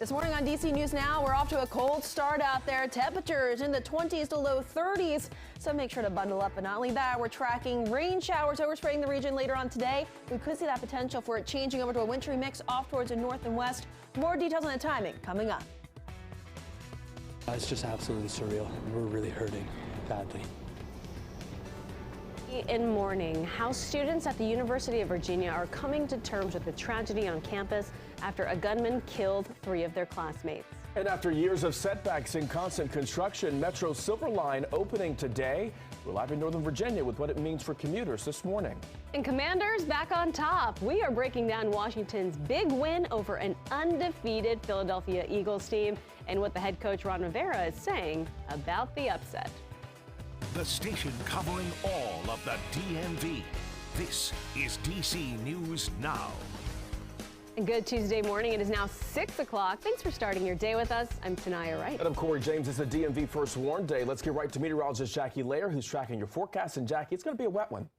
This morning on DC News Now, we're off to a cold start out there. Temperatures in the 20s to low 30s, so make sure to bundle up. But not only that, we're tracking rain showers overspreading the region later on today. We could see that potential for it changing over to a wintry mix off towards the north and west. More details on the timing coming up. It's just absolutely surreal. We're really hurting badly. In mourning, how students at the University of Virginia are coming to terms with the tragedy on campus after a gunman killed 3 of their classmates. And after years of setbacks in constant construction, Metro Silver Line opening today. We're live in Northern Virginia with what it means for commuters this morning. And Commanders back on top. We are breaking down Washington's big win over an undefeated Philadelphia Eagles team and what the head coach Ron Rivera is saying about the upset. The station covering all of the DMV. This is DC News Now. Good Tuesday morning. It is now 6 o'clock. Thanks for starting your day with us. I'm Tanaya Wright. And I'm Corey James. It's a DMV First Warn Day. Let's get right to meteorologist Jackie Lair, who's tracking your forecast. And Jackie, it's going to be a wet one.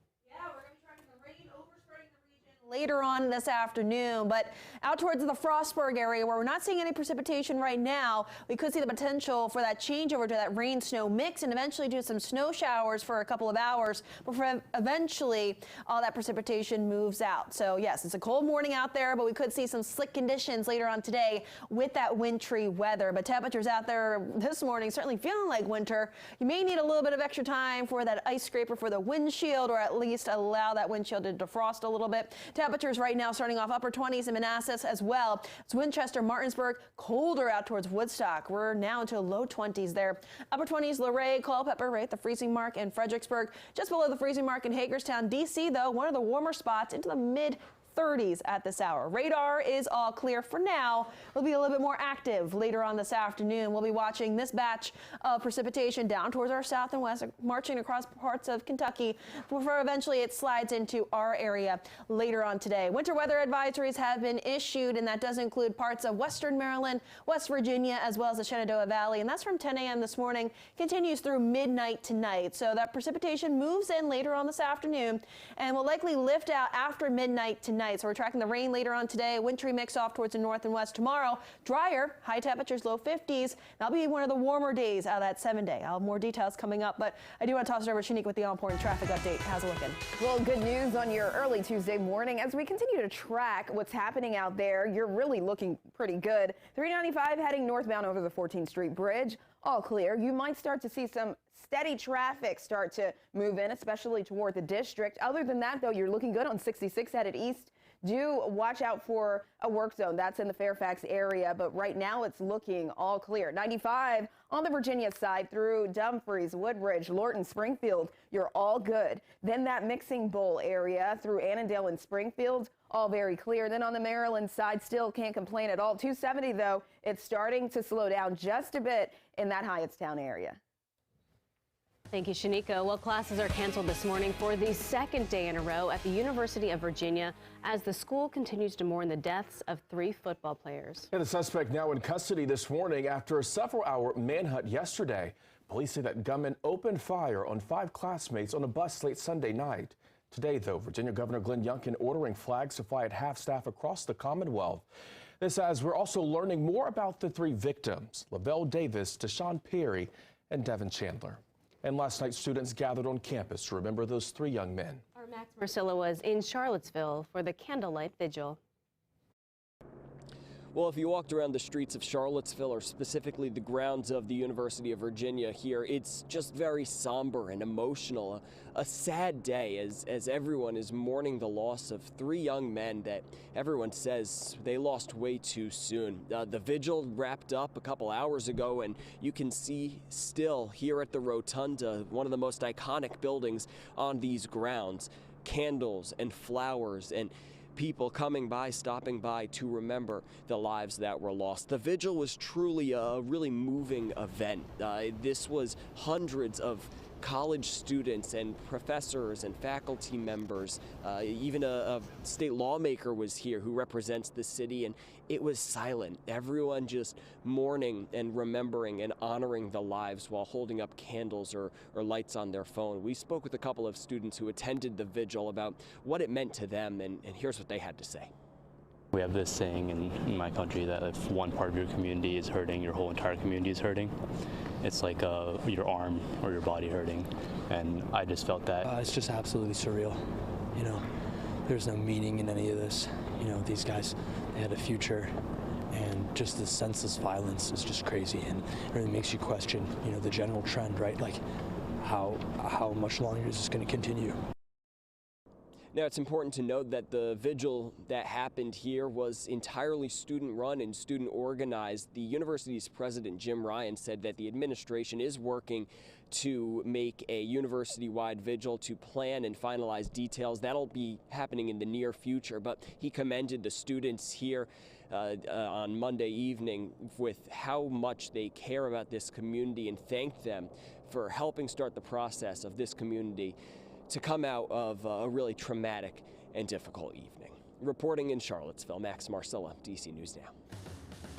Later on this afternoon, but out towards the Frostburg area where we're not seeing any precipitation right now, we could see the potential for that changeover to that rain snow mix and eventually do some snow showers for a couple of hours before eventually all that precipitation moves out. So yes, it's a cold morning out there, but we could see some slick conditions later on today with that wintry weather. But temperatures out there this morning certainly feeling like winter. You may need a little bit of extra time for that ice scraper for the windshield, or at least allow that windshield to defrost a little bit. Temperatures right now starting off upper 20s in Manassas as well. It's Winchester, Martinsburg, colder out towards Woodstock. We're now into low 20s there. Upper 20s, Luray, Culpeper, right at the freezing mark, and Fredericksburg. Just below the freezing mark in Hagerstown. DC, though, one of the warmer spots into the mid 30s at this hour. Radar is all clear for now. We'll be a little bit more active later on this afternoon. We'll be watching this batch of precipitation down towards our south and west, marching across parts of Kentucky before eventually it slides into our area later on today. Winter weather advisories have been issued, and that does include parts of western Maryland, West Virginia, as well as the Shenandoah Valley, and that's from 10 a.m. this morning, continues through midnight tonight. So that precipitation moves in later on this afternoon and will likely lift out after midnight tonight. So we're tracking the rain later on today. Wintry mix off towards the north and west tomorrow. Drier, high temperatures, low 50s. That'll be one of the warmer days out of that 7-day. I'll have more details coming up, but I do want to toss it over to Shanique with the all-important traffic update. How's it looking? Well, good news on your early Tuesday morning. As we continue to track what's happening out there, you're really looking pretty good. 395 heading northbound over the 14th Street Bridge. All clear. You might start to see some steady traffic start to move in, especially toward the district. Other than that, though, you're looking good on 66 headed east. Do watch out for a work zone. That's in the Fairfax area, but right now it's looking all clear. 95 on the Virginia side through Dumfries, Woodbridge, Lorton, Springfield. You're all good. Then that mixing bowl area through Annandale and Springfield, all very clear. Then on the Maryland side, still can't complain at all. 270, though, it's starting to slow down just a bit in that Hyattstown area. Thank you, Shanika. Well, classes are canceled this morning for the second day in a row at the University of Virginia as the school continues to mourn the deaths of 3 football players. And the suspect now in custody this morning after a several-hour manhunt yesterday. Police say that gunman opened fire on 5 classmates on a bus late Sunday night. Today, though, Virginia Governor Glenn Youngkin ordering flags to fly at half-staff across the Commonwealth. This as we're also learning more about the 3 victims, Lavelle Davis, Deshaun Perry, and Devin Chandler. And last night, students gathered on campus to remember those 3 young men. Our Max Marcilla was in Charlottesville for the candlelight vigil. Well, if you walked around the streets of Charlottesville, or specifically the grounds of the University of Virginia here, it's just very somber and emotional. A sad day as everyone is mourning the loss of 3 young men that everyone says they lost way too soon. The vigil wrapped up a couple hours ago, and you can see still here at the Rotunda, one of the most iconic buildings on these grounds, candles and flowers and people coming by, stopping by to remember the lives that were lost. The vigil was truly a really moving event. This was hundreds of college students and professors and faculty members. Even a state lawmaker was here who represents the city, and it was silent. Everyone just mourning and remembering and honoring the lives while holding up candles or lights on their phone. We spoke with a couple of students who attended the vigil about what it meant to them, and here's what they had to say. We have this saying in my country that if one part of your community is hurting, your whole entire community is hurting. It's like your arm or your body hurting. And I just felt that. It's just absolutely surreal. You know, there's no meaning in any of this. You know, these guys, they had a future. And just the senseless violence is just crazy, and it really makes you question, you know, the general trend, right? Like, how much longer is this going to continue? Now, it's important to note that the vigil that happened here was entirely student-run and student-organized. The university's president, Jim Ryan, said that the administration is working to make a university-wide vigil to plan and finalize details. That'll be happening in the near future, but he commended the students here on Monday evening with how much they care about this community and thanked them for helping start the process of this community to come out of a really traumatic and difficult evening. Reporting in Charlottesville, Max Marcella, DC News Now.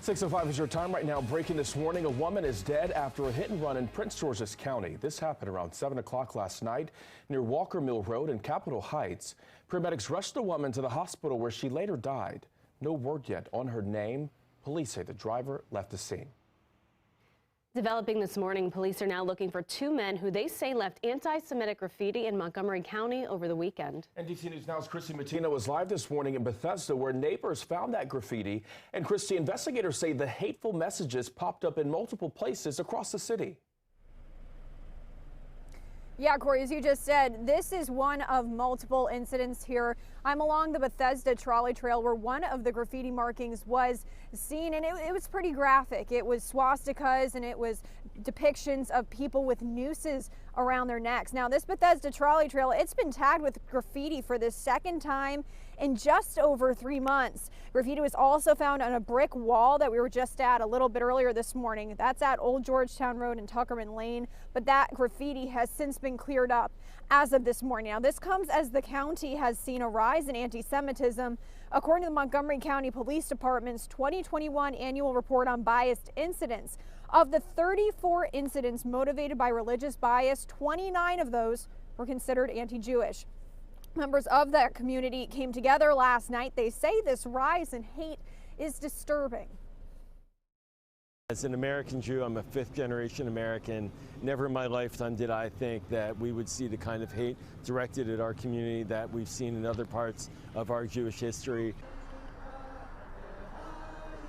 6:05 is your time right now. Breaking this morning, a woman is dead after a hit and run in Prince George's County. This happened around 7 o'clock last night near Walker Mill Road in Capitol Heights. Paramedics rushed the woman to the hospital where she later died. No word yet on her name. Police say the driver left the scene. Developing this morning, police are now looking for two men who they say left anti-Semitic graffiti in Montgomery County over the weekend. And DC News Now's Christy Matino was live this morning in Bethesda where neighbors found that graffiti. And Christy, investigators say the hateful messages popped up in multiple places across the city. Yeah, Corey, as you just said, this is one of multiple incidents here. I'm along the Bethesda trolley trail where one of the graffiti markings was seen, and it was pretty graphic. It was swastikas and it was depictions of people with nooses around their necks. Now, this Bethesda trolley trail, it's been tagged with graffiti for the second time in just over 3 months. Graffiti was also found on a brick wall that we were just at a little bit earlier this morning. That's at Old Georgetown Road and Tuckerman Lane, but that graffiti has since been cleared up as of this morning. Now, this comes as the county has seen a rise in anti-Semitism. According to the Montgomery County Police Department's 2021 annual report on biased incidents, of the 34 incidents motivated by religious bias, 29 of those were considered anti-Jewish. Members of that community came together last night. They say this rise in hate is disturbing. As an American Jew, I'm a fifth-generation American. Never in my lifetime did I think that we would see the kind of hate directed at our community that we've seen in other parts of our Jewish history.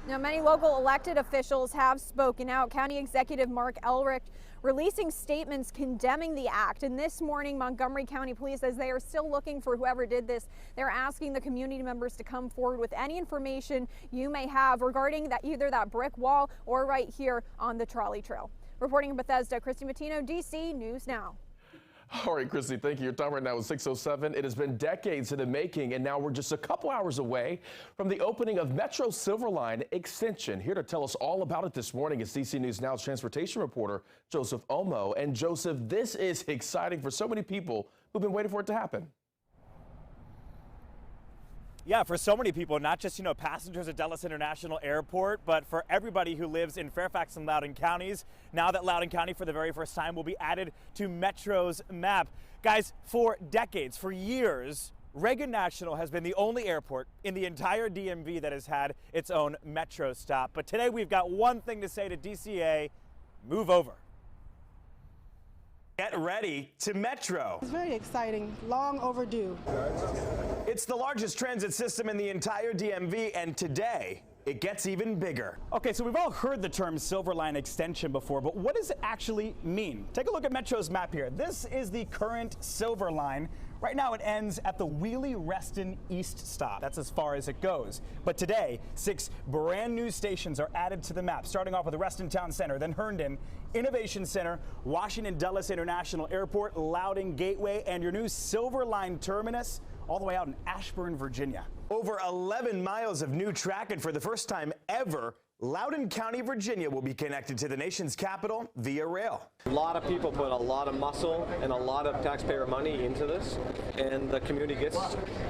Now, many local elected officials have spoken out. County Executive Mark Elrick releasing statements condemning the act. And this morning, Montgomery County Police, as they are still looking for whoever did this, they're asking the community members to come forward with any information you may have regarding that, either that brick wall or right here on the trolley trail. Reporting in Bethesda, Christy Matino, DC News Now. All right, Christy, thank you. Your time right now is 6:07. It has been decades in the making, and now we're just a couple hours away from the opening of Metro Silverline Extension. Here to tell us all about it this morning is DC News Now's transportation reporter, Joseph Omo. And Joseph, this is exciting for so many people who've been waiting for it to happen. Yeah, for so many people, not just, passengers at Dulles International Airport, but for everybody who lives in Fairfax and Loudoun counties. Now that Loudoun County, for the very first time, will be added to Metro's map. Guys, for decades, for years, Reagan National has been the only airport in the entire DMV that has had its own Metro stop. But today we've got one thing to say to DCA: move over. Get ready to Metro. It's very exciting, long overdue. It's the largest transit system in the entire DMV, and today it gets even bigger. Okay, so we've all heard the term Silverline Extension before, but what does it actually mean? Take a look at Metro's map here. This is the current Silver Line. Right now it ends at the Wheelie-Reston East stop. That's as far as it goes. But today, 6 brand new stations are added to the map, starting off with the Reston Town Center, then Herndon, Innovation Center, Washington Dulles International Airport, Loudoun Gateway, and your new Silver Line terminus all the way out in Ashburn, Virginia. Over 11 miles of new track, and for the first time ever, Loudoun County, Virginia will be connected to the nation's capital via rail. A lot of people put a lot of muscle and a lot of taxpayer money into this, and the community gets,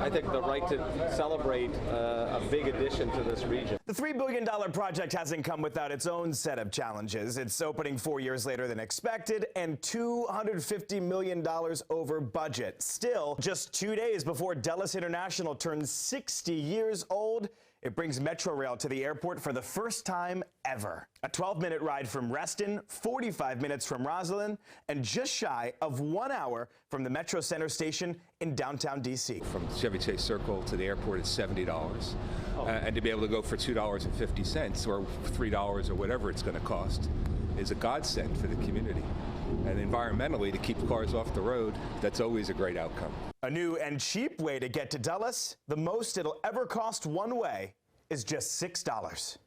I think, the right to celebrate a big addition to this region. The $3 billion project hasn't come without its own set of challenges. It's opening 4 years later than expected and $250 million over budget. Still, just 2 days before Dulles International turns 60 years old, It brings Metro Rail to the airport for the first time ever. A 12-minute ride from Reston, 45 minutes from Roslyn, and just shy of 1 hour from the Metro Center station in downtown D.C. From Chevy Chase Circle to the airport is $70, and to be able to go for $2.50 or $3 or whatever it's going to cost is a godsend for the community. And environmentally, to keep cars off the road, that's always a great outcome. A new and cheap way to get to Dulles. The most it'll ever cost one way is just $6.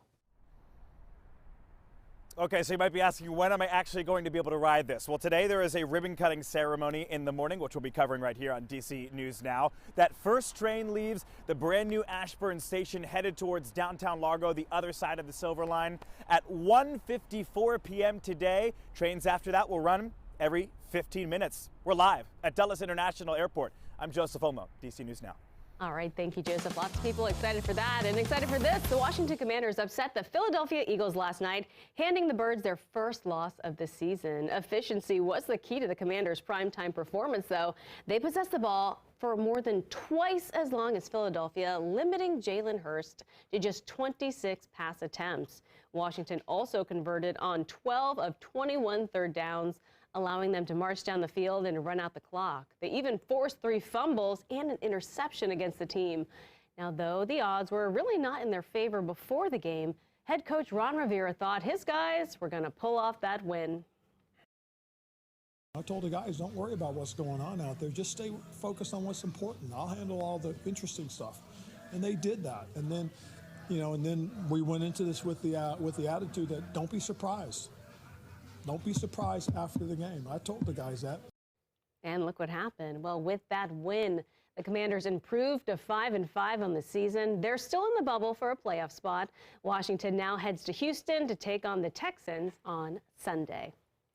Okay, so you might be asking, when am I actually going to be able to ride this? Well, today there is a ribbon cutting ceremony in the morning, which we'll be covering right here on DC News Now. That first train leaves the brand new Ashburn station headed towards downtown Largo, the other side of the Silver Line, at 1:54 p.m. today. Trains after that will run every 15 minutes. We're live at Dulles International Airport. I'm Joseph Olmo, DC News Now. All right, thank you, Joseph. Lots of people excited for that and excited for this. The Washington Commanders upset the Philadelphia Eagles last night, handing the Birds their first loss of the season. Efficiency was the key to the Commanders' primetime performance, though. They possessed the ball for more than twice as long as Philadelphia, limiting Jalen Hurst to just 26 pass attempts. Washington also converted on 12 of 21 third downs, allowing them to march down the field and run out the clock. They even forced 3 fumbles and an interception against the team. Now, though the odds were really not in their favor before the game, head coach Ron Rivera thought his guys were going to pull off that win. I told the guys, don't worry about what's going on out there. Just stay focused on what's important. I'll handle all the interesting stuff. And they did that. And then, and then we went into this with the attitude that don't be surprised. Don't be surprised after the game. I told the guys that. And look what happened. Well, with that win, the Commanders improved to 5-5 on the season. They're still in the bubble for a playoff spot. Washington now heads to Houston to take on the Texans on Sunday.